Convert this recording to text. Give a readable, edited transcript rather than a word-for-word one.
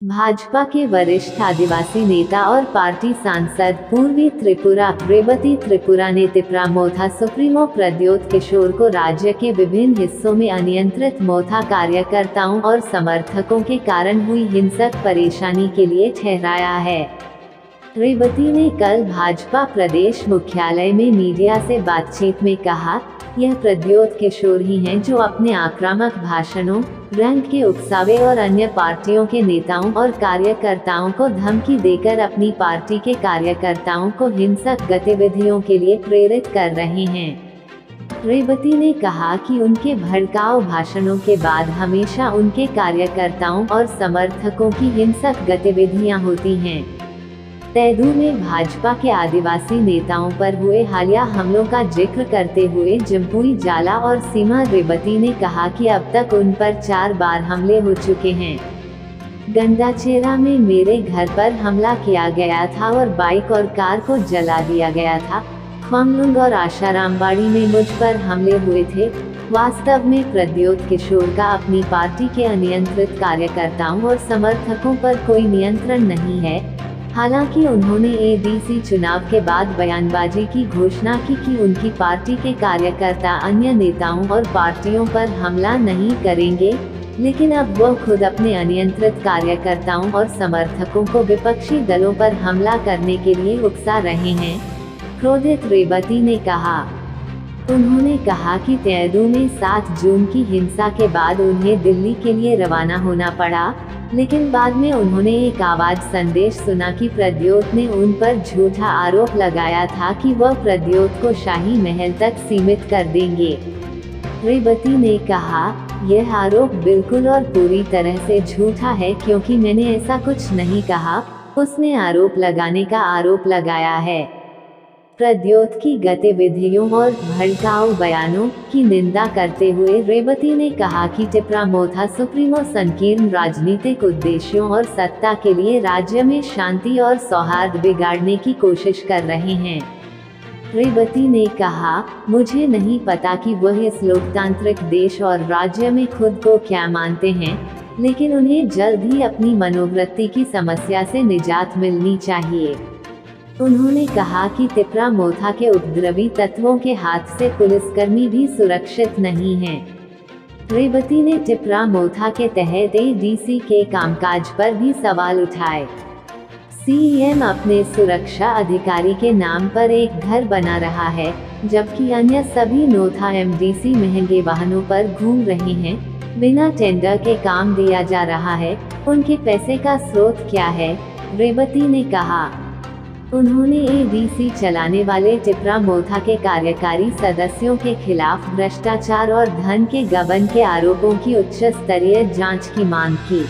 भाजपा के वरिष्ठ आदिवासी नेता और पार्टी सांसद पूर्वी त्रिपुरा रेवती त्रिपुरा ने तिपरा मोथा सुप्रीमो प्रद्योत किशोर को राज्य के विभिन्न हिस्सों में अनियंत्रित मोथा कार्यकर्ताओं और समर्थकों के कारण हुई हिंसक परेशानी के लिए ठहराया है। रेवती ने कल भाजपा प्रदेश मुख्यालय में मीडिया से बातचीत में कहा, यह प्रद्योत किशोर ही हैं जो अपने आक्रामक भाषणों, रंग के उकसावे और अन्य पार्टियों के नेताओं और कार्यकर्ताओं को धमकी देकर अपनी पार्टी के कार्यकर्ताओं को हिंसक गतिविधियों के लिए प्रेरित कर रहे हैं। रेवती ने कहा कि उनके भड़काऊ भाषणों के बाद हमेशा उनके कार्यकर्ताओं और समर्थकों की हिंसक गतिविधियां होती हैं। तेदू में भाजपा के आदिवासी नेताओं पर हुए हालिया हमलों का जिक्र करते हुए जम्पुई जाला और सीमा रेवती ने कहा कि अब तक उन पर 4 बार हमले हो चुके हैं। गंडाचेरा में मेरे घर पर हमला किया गया था और बाइक और कार को जला दिया गया था। ख्वांगलुंग और आशारामबाड़ी में मुझ पर हमले हुए थे। वास्तव में प्रद्योत किशोर का अपनी पार्टी के अनियंत्रित कार्यकर्ताओं और समर्थकों पर कोई नियंत्रण नहीं है। हालांकि उन्होंने एडीसी चुनाव के बाद बयानबाजी की घोषणा की कि उनकी पार्टी के कार्यकर्ता अन्य नेताओं और पार्टियों पर हमला नहीं करेंगे, लेकिन अब वह खुद अपने अनियंत्रित कार्यकर्ताओं और समर्थकों को विपक्षी दलों पर हमला करने के लिए उकसा रहे हैं, क्रोधित रेवती ने कहा। उन्होंने कहा कि तेदू में 7 जून की हिंसा के बाद उन्हें दिल्ली के लिए रवाना होना पड़ा, लेकिन बाद में उन्होंने एक आवाज संदेश सुना कि प्रद्योत ने उन पर झूठा आरोप लगाया था कि वह प्रद्योत को शाही महल तक सीमित कर देंगे। रेवती ने कहा, यह आरोप बिल्कुल और पूरी तरह से झूठा है क्योंकि मैंने ऐसा कुछ नहीं कहा। उसने आरोप लगाने का आरोप लगाया है। प्रद्योत की गतिविधियों और भड़काऊ बयानों की निंदा करते हुए रेवती ने कहा कि तिपरा मोथा सुप्रीमो संकीर्ण राजनीतिक उद्देश्यों और सत्ता के लिए राज्य में शांति और सौहार्द बिगाड़ने की कोशिश कर रहे हैं। रेवती ने कहा, मुझे नहीं पता कि वह इस लोकतांत्रिक देश और राज्य में खुद को क्या मानते हैं, लेकिन उन्हें जल्द ही अपनी मनोवृत्ति की समस्या से निजात मिलनी चाहिए। उन्होंने कहा कि तिपरा मोथा के उपद्रवी तत्वों के हाथ से पुलिसकर्मी भी सुरक्षित नहीं हैं। रेवती ने तिपरा मोथा के तहत एडीसी के कामकाज पर भी सवाल उठाए। सीएम अपने सुरक्षा अधिकारी के नाम पर एक घर बना रहा है, जबकि अन्य सभी नोथा एमडीसी महंगे वाहनों पर घूम रहे हैं। बिना टेंडर के काम दिया जा रहा है। उनके पैसे का स्रोत क्या है? रेवती ने कहा। उन्होंने एडीसी चलाने वाले तिपरा मोथा के कार्यकारी सदस्यों के खिलाफ भ्रष्टाचार और धन के गबन के आरोपों की उच्च स्तरीय जांच की मांग की।